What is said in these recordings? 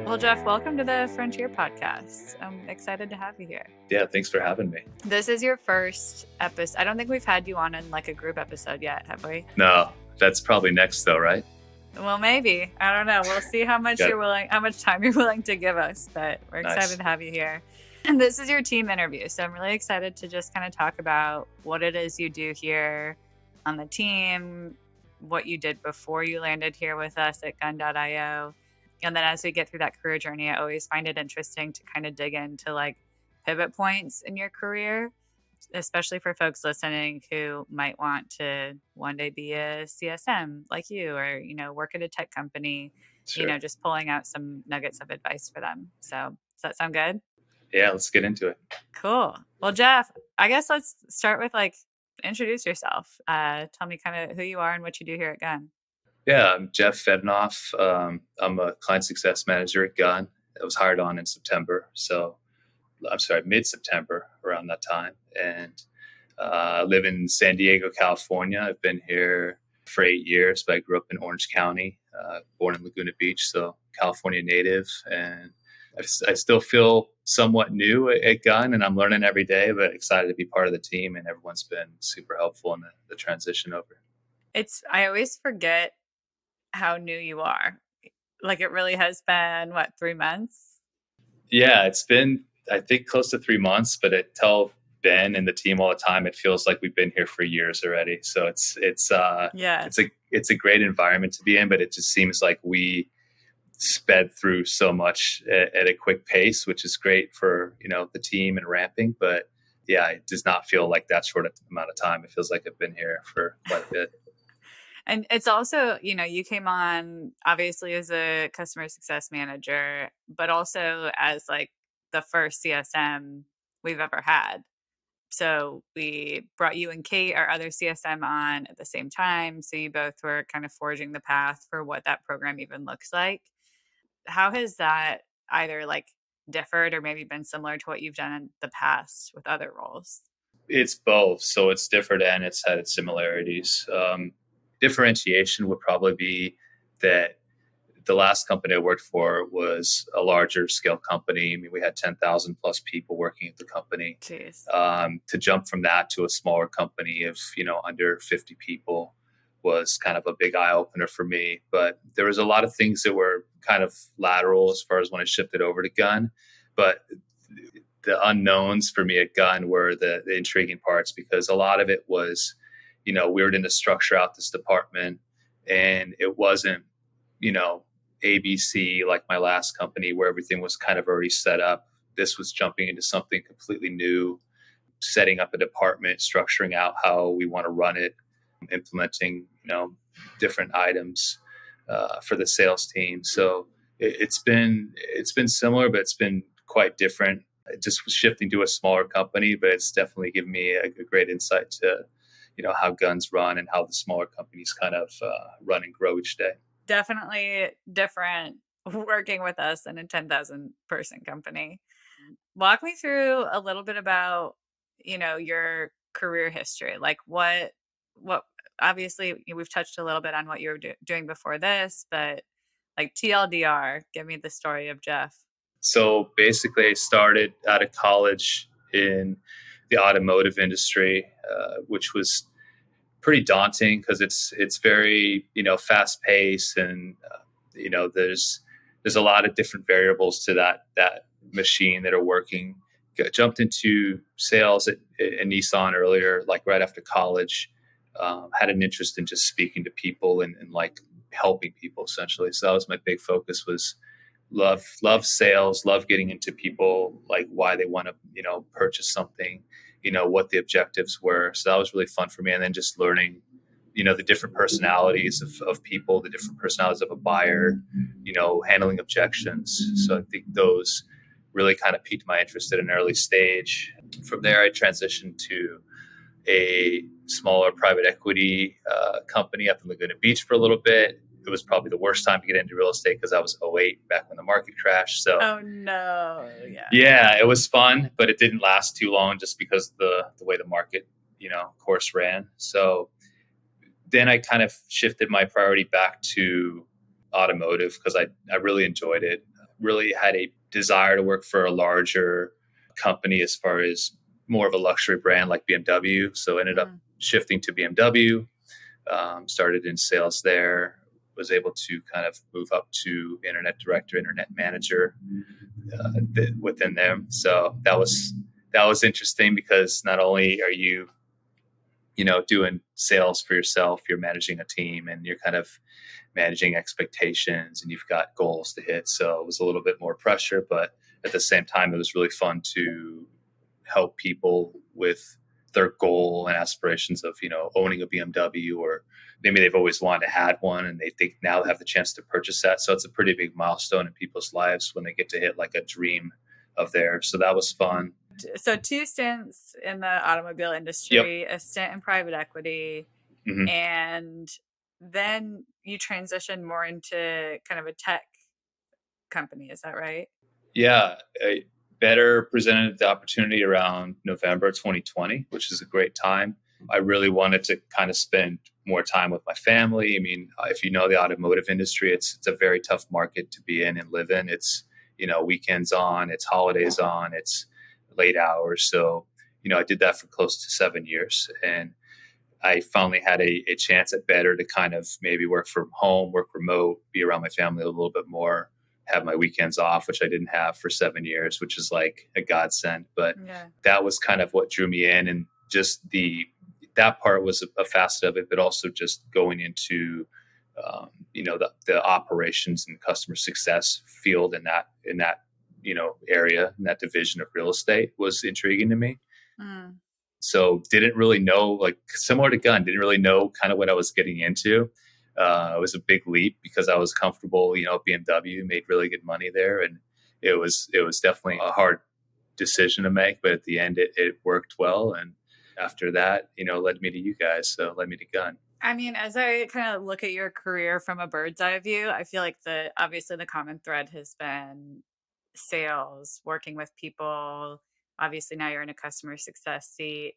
Well, Jeff, welcome to the Frontier Podcast. I'm excited to have you here. Yeah, thanks for having me. This is your first episode. I don't think we've had you on in like a group episode yet, have we? No, that's probably next though, right? Well, maybe. I don't know. We'll see how much how much time you're willing to give us, but we're excited to have you here. And this is your team interview. So I'm really excited to just kind of talk about what it is you do here on the team, what you did before you landed here with us at gun.io. And then as we get through that career journey, I always find it interesting to kind of dig into like pivot points in your career, especially for folks listening who might want to one day be a CSM like you, or, work at a tech company, Sure. Just pulling out some nuggets of advice for them. So does that sound good? Yeah, let's get into it. Cool. Well, Jeff, I guess let's start with introduce yourself. Tell me kind of who you are and what you do here at Gun. Yeah, I'm Jeff Vedenoff. I'm a client success manager at Gun. I was hired on in September. Mid-September, around that time. And I live in San Diego, California. I've been here for 8 years, but I grew up in Orange County, born in Laguna Beach, so California native. And I still feel somewhat new at Gun, and I'm learning every day, but excited to be part of the team. And everyone's been super helpful in the transition over. I always forget how new you are. Like it really has been, 3 months? Yeah, it's been, I think, close to 3 months, but I tell Ben and the team all the time, it feels like we've been here for years already. So it's a great environment to be in, but it just seems like we sped through so much at a quick pace, which is great for, the team and ramping. But yeah, it does not feel like that short amount of time. It feels like I've been here for quite a bit. And it's also, you came on obviously as a customer success manager, but also as the first CSM we've ever had. So we brought you and Kate, our other CSM, on at the same time. So you both were kind of forging the path for what that program even looks like. How has that either differed or maybe been similar to what you've done in the past with other roles? It's both. So it's different and it's had its similarities. Differentiation would probably be that the last company I worked for was a larger scale company. I mean, we had 10,000 plus people working at the company. Jeez. To jump from that to a smaller company of, under 50 people was kind of a big eye opener for me. But there was a lot of things that were kind of lateral as far as when I shifted over to Gun. But the unknowns for me at Gun were the intriguing parts, because a lot of it was, we were going to structure out this department, and it wasn't, ABC like my last company where everything was kind of already set up. This was jumping into something completely new, setting up a department, structuring out how we want to run it, implementing, different items for the sales team. So it's been similar, but it's been quite different. It just was shifting to a smaller company, but it's definitely given me a great insight to how Guns run and how the smaller companies kind of run and grow each day. Definitely different working with us in a 10,000 person company. Walk me through a little bit about, your career history. What obviously we've touched a little bit on what you were doing before this, but TLDR, give me the story of Jeff. So basically I started out of college in the automotive industry, which was pretty daunting because it's very, fast paced, and, there's a lot of different variables to that machine that are working. Jumped into sales at Nissan earlier, right after college. Had an interest in just speaking to people and helping people essentially. So that was my big focus, was love sales, love getting into people, why they want to, purchase something, what the objectives were. So that was really fun for me. And then just learning, the different personalities of people, the different personalities of a buyer, handling objections. So I think those really kind of piqued my interest at an early stage. From there, I transitioned to a smaller private equity company up in Laguna Beach for a little bit. It was probably the worst time to get into real estate because I was 2008, back when the market crashed. So, oh no, yeah, it was fun, but it didn't last too long just because the way the market, course ran. So then I kind of shifted my priority back to automotive because I really enjoyed it. Really had a desire to work for a larger company as far as more of a luxury brand like BMW. So ended up shifting to BMW, started in sales there, was able to kind of move up to internet director, internet manager within them. So that was interesting because not only are you doing sales for yourself, you're managing a team and you're kind of managing expectations and you've got goals to hit. So it was a little bit more pressure, but at the same time, it was really fun to help people with their goal and aspirations of, owning a BMW, or maybe they've always wanted to have one and they think now have the chance to purchase that. So it's a pretty big milestone in people's lives when they get to hit like a dream of theirs. So that was fun. So 2 stints in the automobile industry, Yep. a stint in private equity, Mm-hmm. and then you transitioned more into kind of a tech company. Is that right? Yeah. Better presented the opportunity around November 2020, which is a great time. I really wanted to kind of spend more time with my family. I mean, if you know the automotive industry, it's a very tough market to be in and live in. It's, weekends on, it's holidays on, it's late hours. So, I did that for close to 7 years. And I finally had a chance at better to kind of maybe work from home, work remote, be around my family a little bit more, have my weekends off, which I didn't have for 7 years, which is like a godsend. But that was kind of what drew me in, and just that part was a facet of it, but also just going into the operations and customer success field in that area, in that division of real estate was intriguing to me. So didn't really know, like similar to Gun, didn't really know kind of what I was getting into. It was a big leap because I was comfortable, BMW, made really good money there. And it was definitely a hard decision to make, but at the end it worked well. And after that, led me to you guys. So led me to Gun. I mean, as I kind of look at your career from a bird's eye view, I feel like obviously the common thread has been sales, working with people. Obviously now you're in a customer success seat.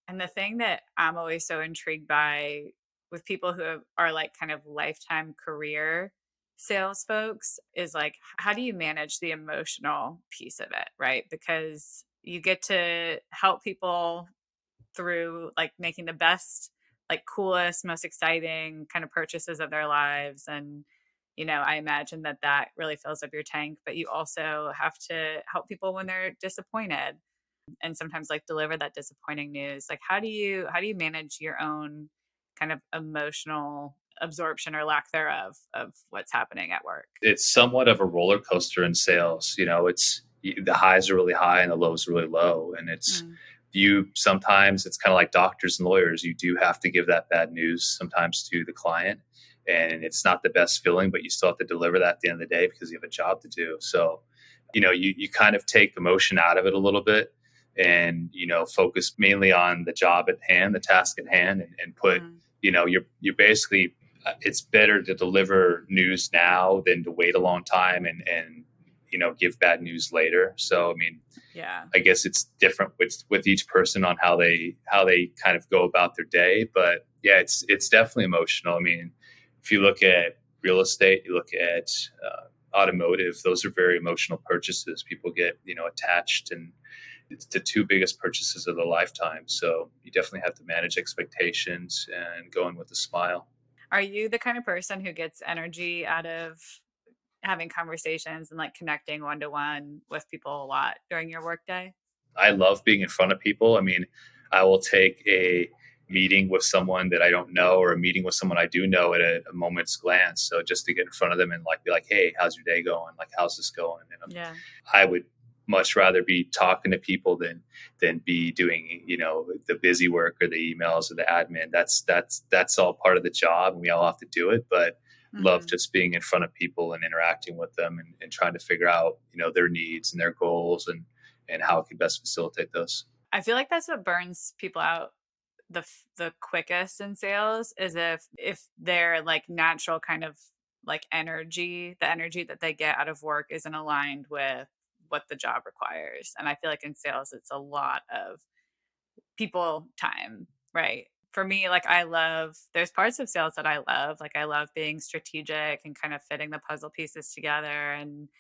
And the thing that I'm always so intrigued by with people who are like kind of lifetime career sales folks is like, how do you manage the emotional piece of it, right? Because you get to help people through like making the best, like coolest, most exciting kind of purchases of their lives. And, I imagine that really fills up your tank, but you also have to help people when they're disappointed and sometimes like deliver that disappointing news. Like how do you manage your own kind of emotional absorption or lack thereof of what's happening at work? It's somewhat of a roller coaster in sales. It's the highs are really high and the lows are really low, and sometimes it's kind of like doctors and lawyers. You do have to give that bad news sometimes to the client, and it's not the best feeling, but you still have to deliver that at the end of the day because you have a job to do. So, you kind of take emotion out of it a little bit and, focus mainly on the job at hand, the task at hand, and put, you're basically, it's better to deliver news now than to wait a long time and give bad news later. So, I mean, I guess it's different with each person on how they kind of go about their day. But yeah, it's definitely emotional. I mean, if you look at real estate, you look at automotive, those are very emotional purchases. People get attached, and it's the two biggest purchases of their lifetime. So you definitely have to manage expectations and go in with a smile. Are you the kind of person who gets energy out of having conversations and like connecting one to one with people a lot during your workday? I love being in front of people. I mean, I will take a meeting with someone that I don't know or a meeting with someone I do know at a moment's glance. So just to get in front of them and like be like, hey, how's your day going? Like, how's this going? And I would much rather be talking to people than be doing the busy work or the emails or the admin. That's all part of the job, and we all have to do it. But love just being in front of people and interacting with them and trying to figure out their needs and their goals and how it can best facilitate those. I feel like that's what burns people out the quickest in sales is if their like natural kind of like the energy that they get out of work isn't aligned with what the job requires. And I feel like in sales it's a lot of people time, right? for me, like there's parts of sales that I love. Like I love being strategic and kind of fitting the puzzle pieces together and,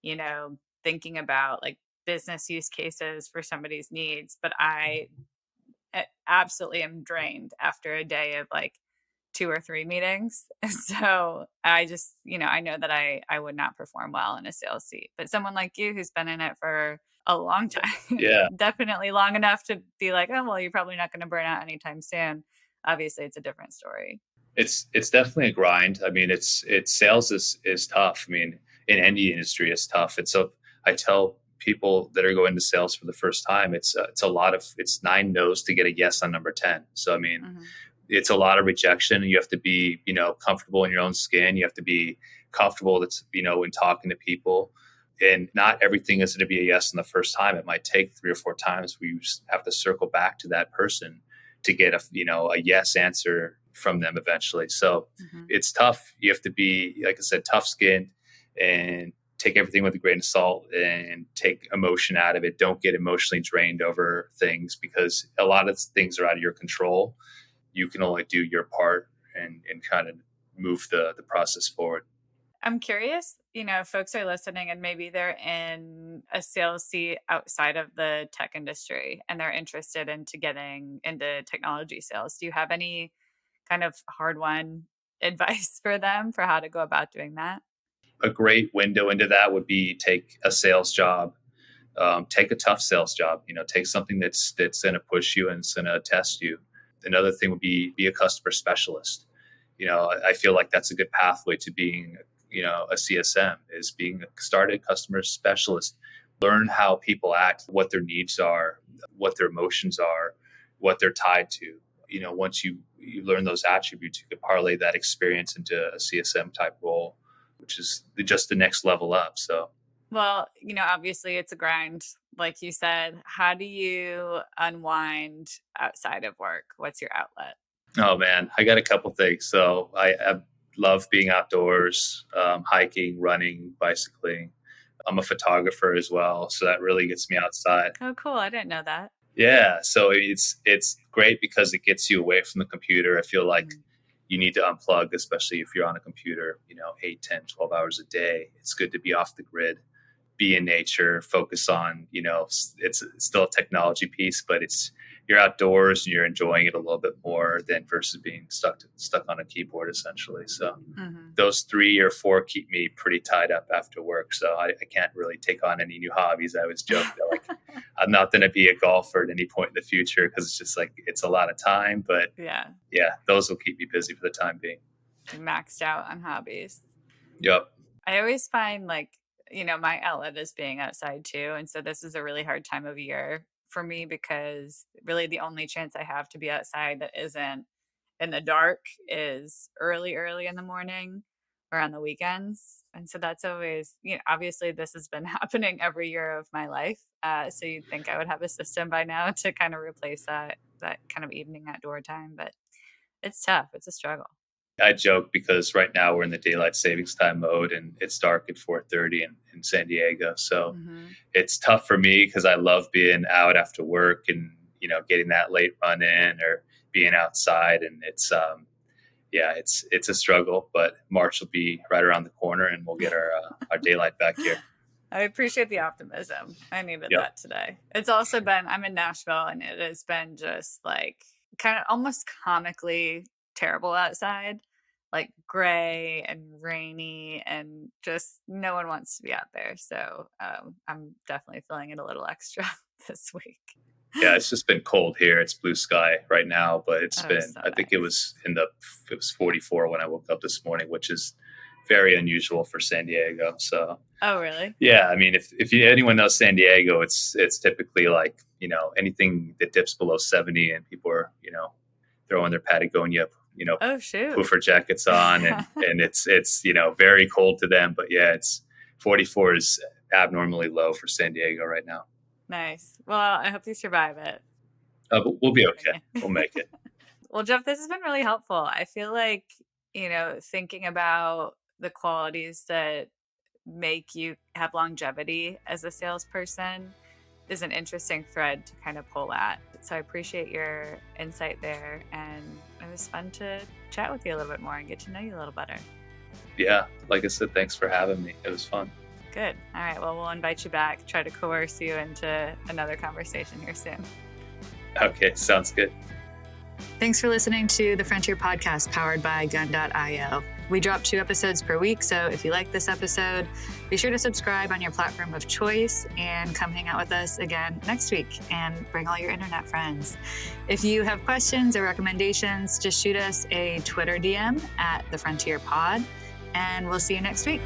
you know, thinking about like business use cases for somebody's needs. But absolutely am drained after a day of like 2 or 3 meetings. So I just, I know that I would not perform well in a sales seat. But someone like you who's been in it for a long time, Yeah. definitely long enough to be like, oh, well, you're probably not going to burn out anytime soon. Obviously, it's a different story. It's definitely a grind. I mean, it's sales is tough. I mean, in any industry, it's tough. And so I tell people that are going into sales for the first time, it's it's 9 no's to get a yes on number 10. So I mean, it's a lot of rejection. You have to be, comfortable in your own skin. You have to be comfortable that's, when talking to people. And not everything is going to be a yes on the first time. It might take 3 or 4 times where you have to circle back to that person to get a yes answer from them eventually. So it's tough. You have to be, like I said, tough skinned and take everything with a grain of salt and take emotion out of it. Don't get emotionally drained over things because a lot of things are out of your control. You can only do your part and kind of move the process forward. I'm curious, if folks are listening and maybe they're in a sales seat outside of the tech industry and they're interested into getting into technology sales. Do you have any kind of hard won advice for them for how to go about doing that? A great window into that would be take a sales job, take a tough sales job, take something that's going to push you and it's going to test you. Another thing would be a customer specialist. I feel like that's a good pathway to being, a CSM is being a started customer specialist. Learn how people act, what their needs are, what their emotions are, what they're tied to. Once you learn those attributes, you can parlay that experience into a CSM type role, which is just the next level up. So, well, obviously it's a grind. Like you said, how do you unwind outside of work? What's your outlet? oh man, I got a couple things. So I love being outdoors, hiking, running, bicycling. I'm a photographer as well, so that really gets me outside. Oh, cool. I didn't know that. Yeah, so it's great because it gets you away from the computer. I feel like you need to unplug, especially if you're on a computer, 8, 10, 12 hours a day. It's good to be off the grid, be in nature, focus on, it's still a technology piece, but you're outdoors and you're enjoying it a little bit more than versus being stuck on a keyboard essentially. So those 3 or 4 keep me pretty tied up after work. So I can't really take on any new hobbies. I always joke that like I'm not going to be a golfer at any point in the future because it's just like it's a lot of time. But yeah, those will keep me busy for the time being. You're maxed out on hobbies. Yep. I always find like, my outlet is being outside too. And so this is a really hard time of year for me because really the only chance I have to be outside that isn't in the dark is early in the morning or on the weekends. And so that's always, obviously this has been happening every year of my life. So you'd think I would have a system by now to kind of replace that kind of evening outdoor time, but it's tough. It's a struggle. I joke because right now we're in the daylight savings time mode and it's dark at 4:30 in San Diego. So it's tough for me because I love being out after work and, getting that late run in or being outside. And it's a struggle, but March will be right around the corner and we'll get our daylight back here. I appreciate the optimism. I needed that today. It's also been, I'm in Nashville and it has been just like kind of almost comically terrible outside, like gray and rainy and just no one wants to be out there. So I'm definitely feeling it a little extra this week. Yeah, it's just been cold here. It's blue sky right now, but it's been, so I think it was 44 when I woke up this morning, which is very unusual for San Diego. So, oh, really? Yeah. I mean, if anyone knows San Diego, it's typically like, anything that dips below 70 and people are, throwing their Patagonia, oh, shoot, puffer jackets on and it's, very cold to them, but yeah, it's 44 is abnormally low for San Diego right now. Nice. Well, I hope you survive it. We'll be okay. We'll make it. Well, Jeff, this has been really helpful. I feel like, thinking about the qualities that make you have longevity as a salesperson is an interesting thread to kind of pull at. So I appreciate your insight there, and it was fun to chat with you a little bit more and get to know you a little better. Yeah, like I said, thanks for having me. It was fun. Good. All right, well, we'll invite you back, try to coerce you into another conversation here soon. Okay, sounds good. Thanks for listening to the Frontier Podcast powered by Gun.io. We drop 2 episodes per week, so if you like this episode, be sure to subscribe on your platform of choice and come hang out with us again next week and bring all your internet friends. If you have questions or recommendations, just shoot us a Twitter DM at The Frontier Pod, and we'll see you next week.